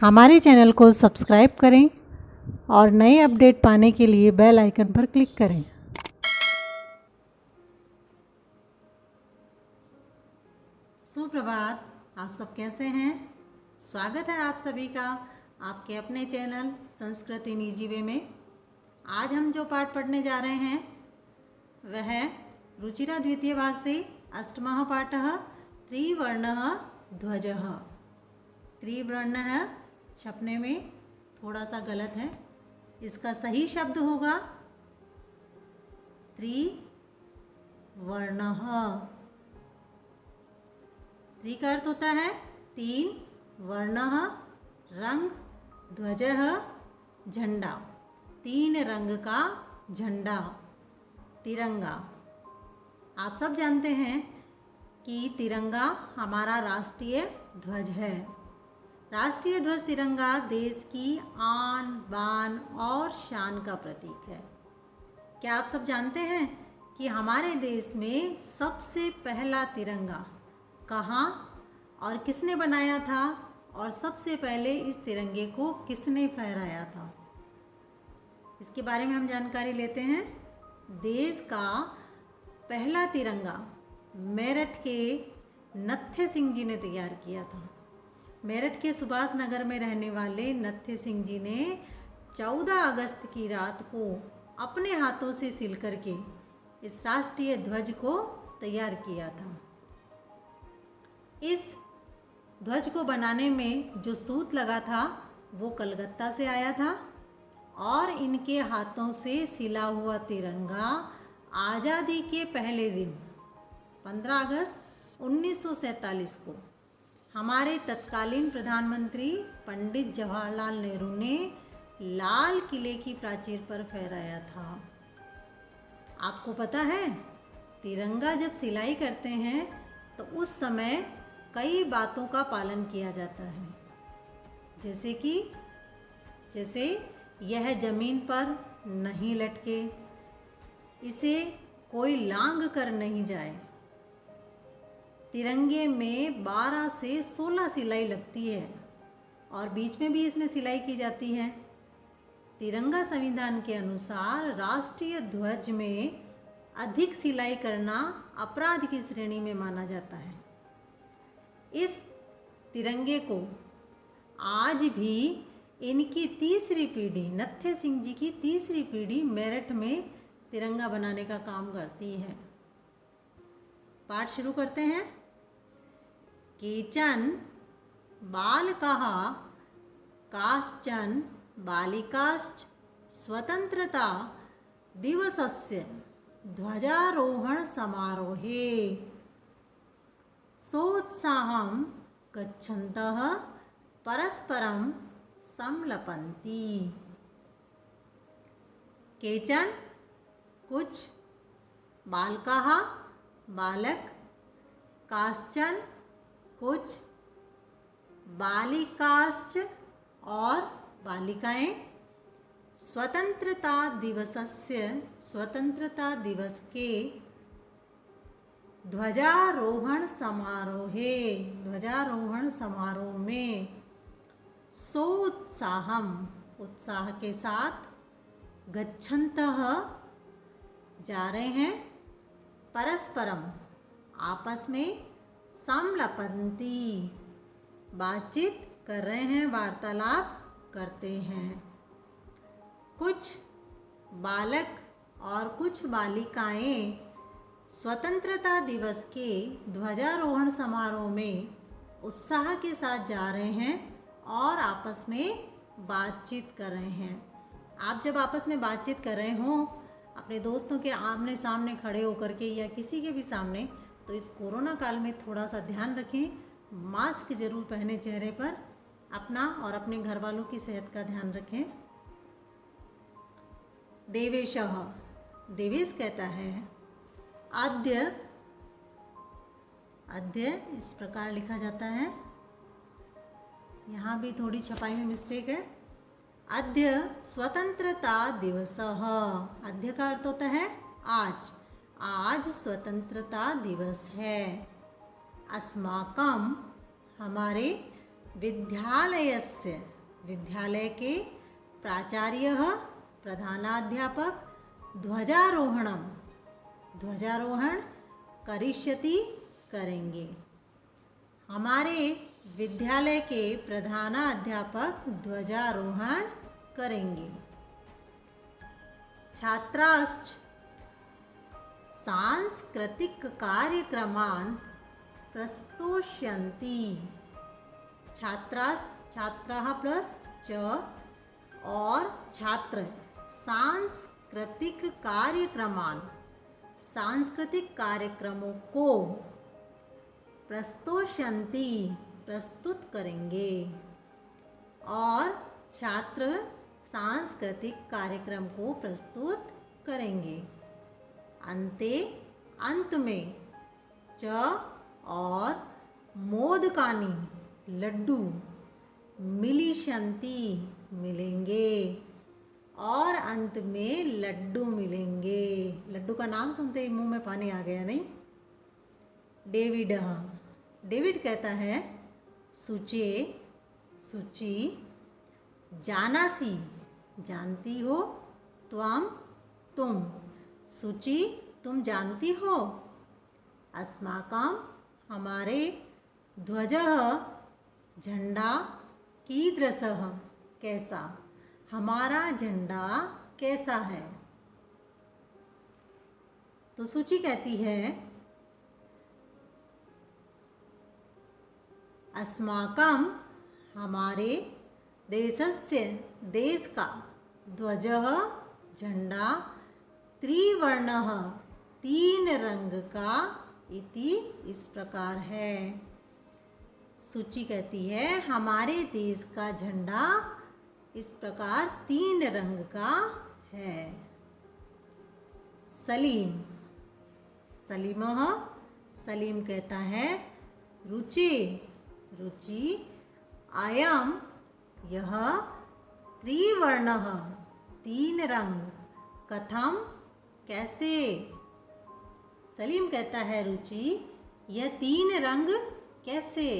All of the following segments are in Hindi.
हमारे चैनल को सब्सक्राइब करें और नए अपडेट पाने के लिए बेल आइकन पर क्लिक करें। सुप्रभात, आप सब कैसे हैं? स्वागत है आप सभी का आपके अपने चैनल संस्कृति निजी वे में। आज हम जो पाठ पढ़ने जा रहे हैं वह है रुचिरा द्वितीय भाग से अष्टमः पाठः त्रिवर्णः ध्वजः। त्रिवर्णः छपने में थोड़ा सा गलत है, इसका सही शब्द होगा त्रिवर्णः। त्रि का अर्थ होता है तीन, वर्णः रंग, ध्वजः झंडा, तीन रंग का झंडा तिरंगा। आप सब जानते हैं कि तिरंगा हमारा राष्ट्रीय ध्वज है। राष्ट्रीय ध्वज तिरंगा देश की आन बान और शान का प्रतीक है। क्या आप सब जानते हैं कि हमारे देश में सबसे पहला तिरंगा कहाँ और किसने बनाया था और सबसे पहले इस तिरंगे को किसने फहराया था? इसके बारे में हम जानकारी लेते हैं। देश का पहला तिरंगा मेरठ के नत्थे सिंह जी ने तैयार किया था। मेरठ के सुभाष नगर में रहने वाले नत्थे सिंह जी ने 14 अगस्त की रात को अपने हाथों से सिल करके इस राष्ट्रीय ध्वज को तैयार किया था। इस ध्वज को बनाने में जो सूत लगा था वो कलकत्ता से आया था और इनके हाथों से सिला हुआ तिरंगा आज़ादी के पहले दिन 15 अगस्त 1947 को हमारे तत्कालीन प्रधानमंत्री पंडित जवाहरलाल नेहरू ने लाल किले की प्राचीर पर फहराया था। आपको पता है तिरंगा जब सिलाई करते हैं तो उस समय कई बातों का पालन किया जाता है, जैसे यह ज़मीन पर नहीं लटके, इसे कोई लांग कर नहीं जाए। तिरंगे में 12 से 16 सिलाई लगती है और बीच में भी इसमें सिलाई की जाती है। तिरंगा संविधान के अनुसार राष्ट्रीय ध्वज में अधिक सिलाई करना अपराध की श्रेणी में माना जाता है। इस तिरंगे को आज भी इनकी तीसरी पीढ़ी, नत्थे सिंह जी की तीसरी पीढ़ी मेरठ में तिरंगा बनाने का काम करती है। पाठ शुरू करते हैं। केचन बालकाः काश्चन बालिकाश्च स्वतंत्रता दिवसस्य ध्वजारोहण समारोहे सोत्साहं गच्छन्तः परस्परं संलपन्ति। केचन कुछ, बालकाः बालक, काश्चन कुछ, बालिकाश्च और बालिकाएं, स्वतंत्रता दिवस के ध्वजारोहण समारोह में सोत्साहम उत्साह के साथ, गच्छन्तः जा रहे हैं, परस्परम आपस में, संलपन्ति बातचीत कर रहे हैं, वार्तालाप करते हैं। कुछ बालक और कुछ बालिकाएं स्वतंत्रता दिवस के ध्वजारोहण समारोह में उत्साह के साथ जा रहे हैं और आपस में बातचीत कर रहे हैं। आप जब आपस में बातचीत कर रहे हों अपने दोस्तों के आमने सामने खड़े होकर के या किसी के भी सामने, तो इस कोरोना काल में थोड़ा सा ध्यान रखें, मास्क जरूर पहने चेहरे पर, अपना और अपने घर वालों की सेहत का ध्यान रखें। देवेशः, देवेश कहता है अद्य, इस प्रकार लिखा जाता है, यहाँ भी थोड़ी छपाई में मिस्टेक है। अद्य स्वतंत्रता दिवसः, अद्य का अर्थ होता है आज, आज स्वतंत्रता दिवस है। अस्माकं हमारे विद्यालयस्य विद्यालय के प्राचार्यः प्रधानाध्यापक ध्वजारोहण करिष्यति करेंगे। हमारे विद्यालय के प्रधानाध्यापक ध्वजारोहण करेंगे। छात्राश्च सांस्कृतिक कार्यक्रमान् प्रस्तोष्यन्ति। छात्राः प्लस च और छात्र सांस्कृतिक कार्यक्रमों को प्रस्तोष्यन्ति प्रस्तुत करेंगे। और छात्र सांस्कृतिक कार्यक्रम को प्रस्तुत करेंगे। अंत में च और मोदकानि लड्डू मिलिष्यन्ति मिलेंगे। और अंत में लड्डू मिलेंगे। लड्डू का नाम सुनते ही मुंह में पानी आ गया नहीं? डेविड कहता है सूची जानासी जानती हो, तुम सूची तुम जानती हो। अस्माकं हमारे ध्वजः झंडा कीदृशः कैसा, हमारा झंडा कैसा है। तो सूची कहती है अस्माकं हमारे देश का ध्वजः झंडा त्रिवर्णः 3 रंग का इति इस प्रकार है। सूची कहती है हमारे देश का झंडा इस प्रकार 3 रंग का है। सलीम कहता है रुचि अयम यह त्रिवर्णः 3 रंग कथम कैसे। सलीम कहता है रुचि यह 3 रंग कैसे।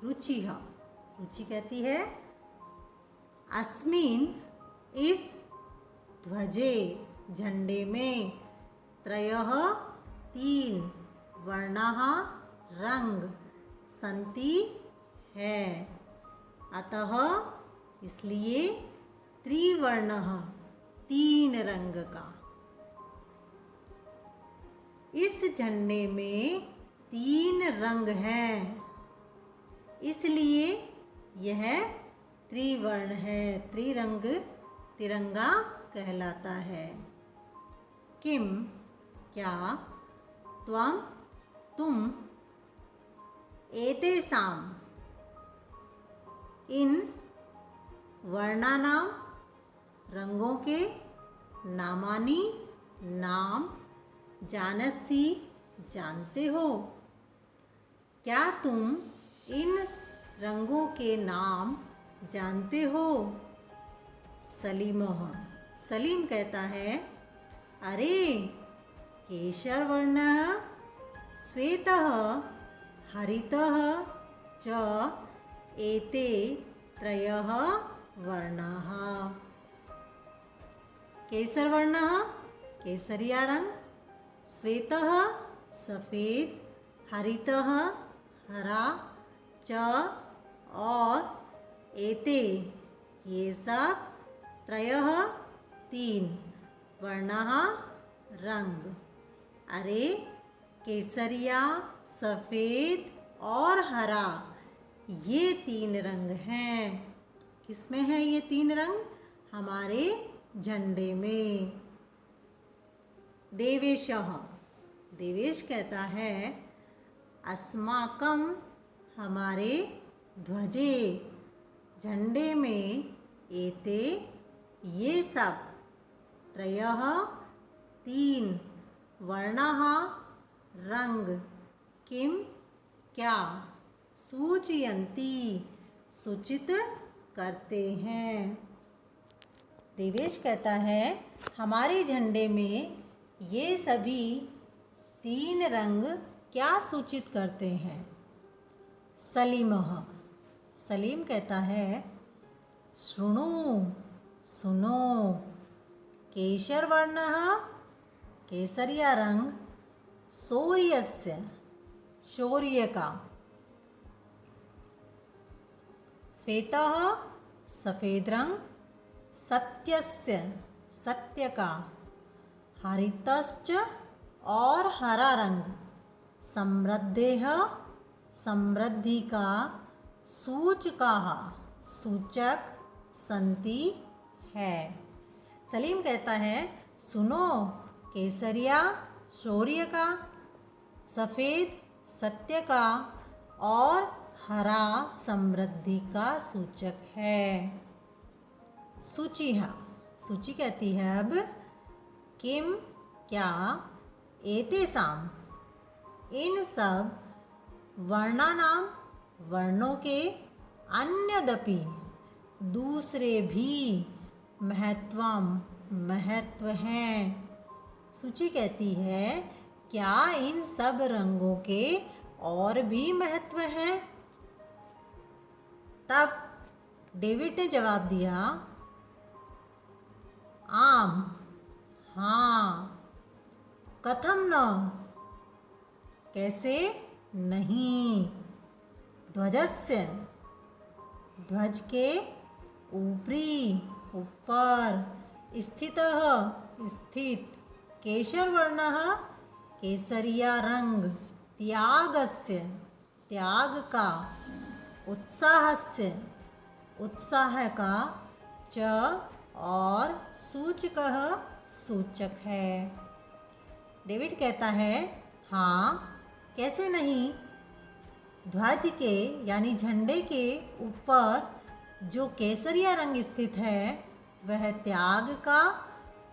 रुचि कहती है अस्मिन् इस ध्वजे झंडे में 3 वर्णाः रंग संति है। अतः इसलिए त्रिवर्णः 3 रंग का। इस झंडे में 3 रंग हैं, इसलिए यह त्रिवर्ण है, त्रिरंग तिरंगा कहलाता है। किम क्या तुम एतेषां इन वर्णानां रंगों के नामानि नाम जानसी जानते हो। क्या तुम इन रंगों के नाम जानते हो। सलीम कहता है अरे केशरवर्णः श्वेतः हरितः च एते 3 वर्णाः। केसरवर्णः केसरिया रंग, श्वेतः सफ़ेद, हरितः हरा, च और एते ये सब 3 वर्णाः रंग। अरे केसरिया, सफ़ेद और हरा ये 3 रंग हैं। किसमें है ये 3 रंग? हमारे झंडे में। देवेश कहता है अस्माकं हमारे ध्वजे झंडे में एते ये सब 3 वर्णाः रंग किम क्या सूचयन्ति सूचित करते हैं। देवेश कहता है हमारे झंडे में ये सभी 3 रंग क्या सूचित करते हैं। सलीम कहता है शृणु, सुनो। केशरवर्णः, केसरिया रंग, शौर्यस्य, शौर्य का। श्वेतः, सफ़ेद रंग, सत्यस्य, सत्य का। हरितश्च, और हरा रंग, समृद्धेः, समृद्धि का। सूचकाः, सूचक, संति है। सलीम कहता है सुनो, केसरिया शौर्य का, सफ़ेद सत्य का, और हरा समृद्धि का सूचक है। सूची है, सूची कहती है अब किम, क्या, एतेषां, इन सब, वर्णानाम, वर्णों के, अन्यदपि, दूसरे भी, महत्वम, महत्व हैं। सूची कहती है क्या इन सब रंगों के और भी महत्व हैं? तब डेविड ने जवाब दिया आम, हाँ। कथम न, कैसे नहीं। ध्वजस्य, ध्वज के ऊपरी, ऊपर। स्थितः, स्थित। केशरवर्णः, केसरिया रंग, त्यागस्य, त्याग का। उत्साहस्य, उत्साह का। च, और सूचकः, सूचक है। डेविड कहता है हाँ, कैसे नहीं। ध्वज के यानी झंडे के ऊपर जो केसरिया रंग स्थित है वह त्याग का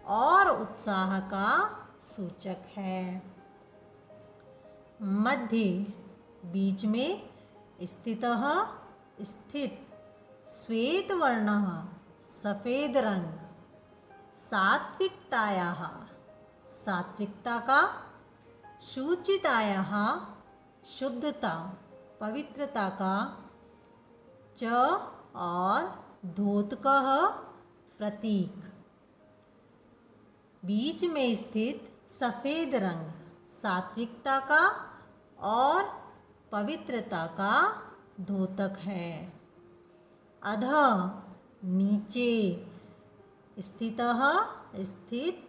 और उत्साह का सूचक है। मध्य, बीच में। स्थितः, स्थित। श्वेत वर्णः, सफ़ेद रंग। सात्विकतायाः, सात्विकता का। शुचितायाः, शुद्धता, पवित्रता का। च, और धोतकः, प्रतीक। बीच में स्थित सफ़ेद रंग सात्विकता का और पवित्रता का द्योतक है। अधः, नीचे। स्थितः, स्थित।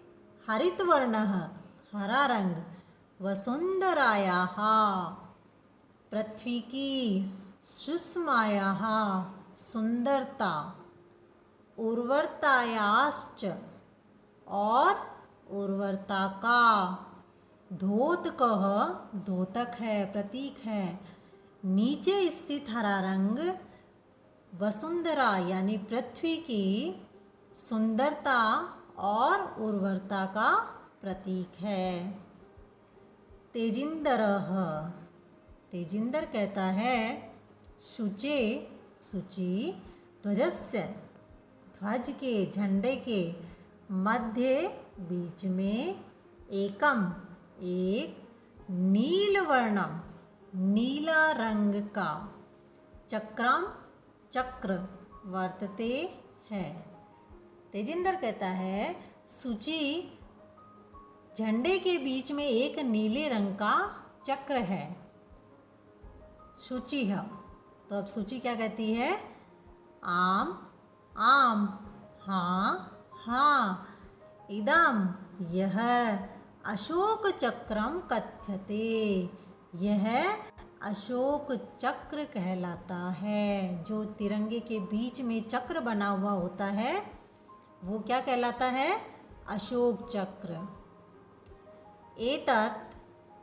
हरितवर्णः, हरा रंग। वसुंधरायाः, पृथ्वी की। सुषमायाः, सुंदरता। उर्वरतायाश्च, और उर्वरता का। धोतकः, द्योतक है, प्रतीक है। नीचे स्थित हरा रंग वसुंधरा यानी पृथ्वी की सुंदरता और उर्वरता का प्रतीक है। तेजिंदरः, तेजिंदर कहता है शुचे, शुचि। ध्वजस्य, ध्वज के, झंडे के। मध्य, बीच में। एकम, एक। नीलवर्णम, नीला रंग का। चक्रम, चक्र, वर्तते है। तेजिंदर कहता है सूची, झंडे के बीच में एक नीले रंग का चक्र है। सूची है, तो अब सूची क्या कहती है? आम, आम। हाँ, हाँ। इदम, यह। अशोक चक्रम कथ्यते, यह अशोक चक्र कहलाता है। जो तिरंगे के बीच में चक्र बना हुआ होता है वो क्या कहलाता है? अशोक चक्र। एतत्,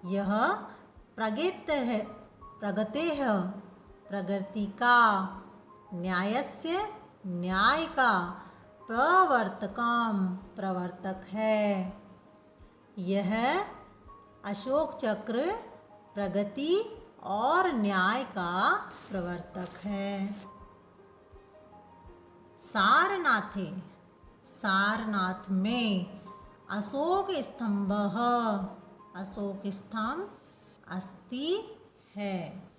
यह। प्रगतेः, प्रगतेः, प्रगति का। न्यायस्य, न्याय का। प्रवर्तकम, प्रवर्तक है। यह अशोक चक्र प्रगति और न्याय का प्रवर्तक है। सारनाथे, सारनाथ में। अशोक स्तंभः, अशोक स्तंभ अस्ति है।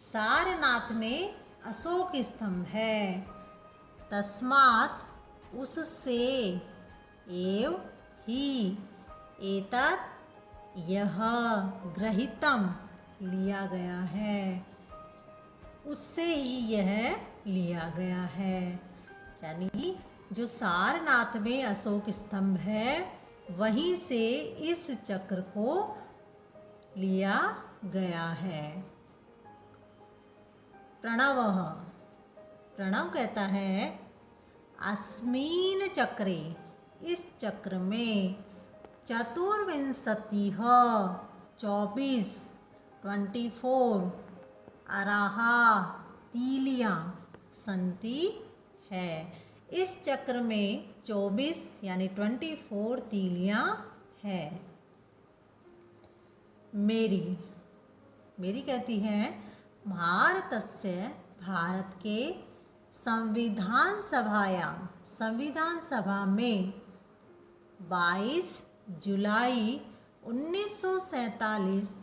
सारनाथ में अशोक स्तंभ है। तस्मात् उससे, एव ही, एतत् यह, गृहीतम लिया गया है, उससे ही यह लिया गया है। यानी जो सारनाथ में अशोक स्तंभ है वहीं से इस चक्र को लिया गया है। प्रणव, प्रणव कहता है अस्मिन् चक्रे, इस चक्र में चतुर्विंशति 24 अराहा तीलियां सन्ति है। इस चक्र में 24 यानी 24 तीलियां है। मेरी, मेरी कहती है भारतस्य, भारत के संविधान सभायां, संविधान सभा में 22 जुलाई 1947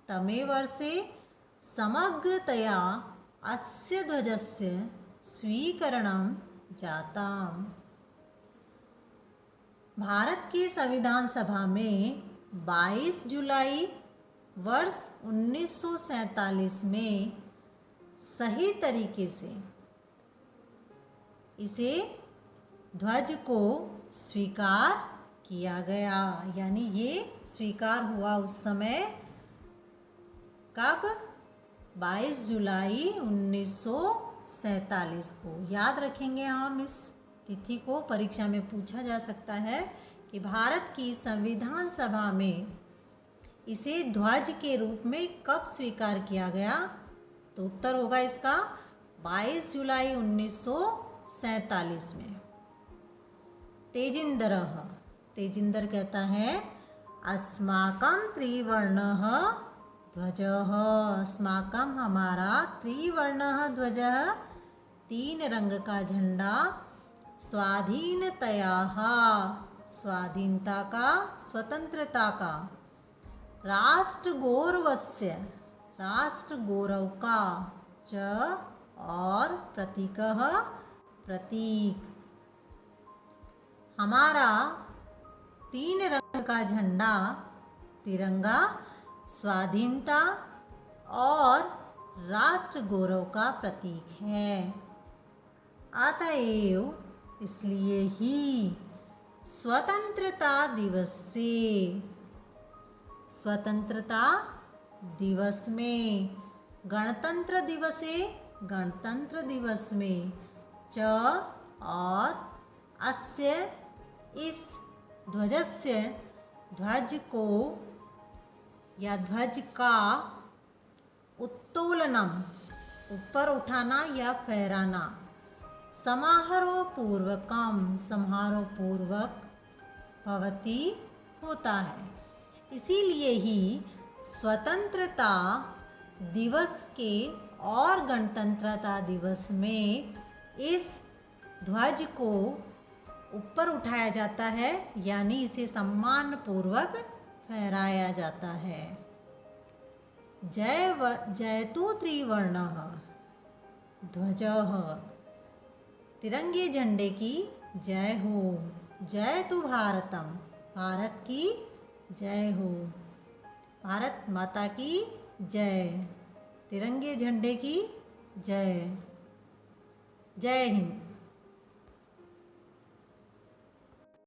तमे वर्षे समग्रतया अस्य ध्वजस्य स्वीकरणं जातम्। भारत की संविधान सभा में 22 जुलाई वर्ष 1947 में सही तरीके से इसे ध्वज को स्वीकार किया गया। यानी ये स्वीकार हुआ उस समय, कब? 22 जुलाई 1947 को। याद रखेंगे हम इस तिथि को, परीक्षा में पूछा जा सकता है कि भारत की संविधान सभा में इसे ध्वज के रूप में कब स्वीकार किया गया। तो उत्तर होगा इसका 22 जुलाई 1947 में। तेजिंदरः, तेजिंदर कहता है अस्माकं त्रिवर्णः ध्वजः, अस्माकं हमारा त्रिवर्णः ध्वजः, 3 रंग का झंडा, स्वाधीनतयाः, स्वाधीनता का, स्वतंत्रता का, राष्ट्रगौरवस्य, राष्ट्र गौरव का, च और प्रतीकः, प्रतीक। हमारा 3 रंग का झंडा, तिरंगा, स्वाधीनता और राष्ट्र गौरव का प्रतीक है। अतएव, इसलिए ही, स्वतंत्रता दिवस से, स्वतंत्रता दिवस में, गणतंत्र दिवसे, गणतंत्र दिवस में, च और अस्य, इस ध्वजस्य, ध्वज को या ध्वज का, उत्तोलनम, ऊपर उठाना या फहराना, समारोह पूर्वकम, समारोह पूर्वक, भवति होता है। इसीलिए ही स्वतंत्रता दिवस के और गणतंत्रता दिवस में इस ध्वज को ऊपर उठाया जाता है, यानी इसे सम्मान पूर्वक फहराया जाता है। जयतु त्रिवर्णः ध्वजः, तिरंगे झंडे की जय हो। जयतु भारतम, भारत की जय हो। भारत माता की जय, तिरंगे झंडे की जय। जय हिंद।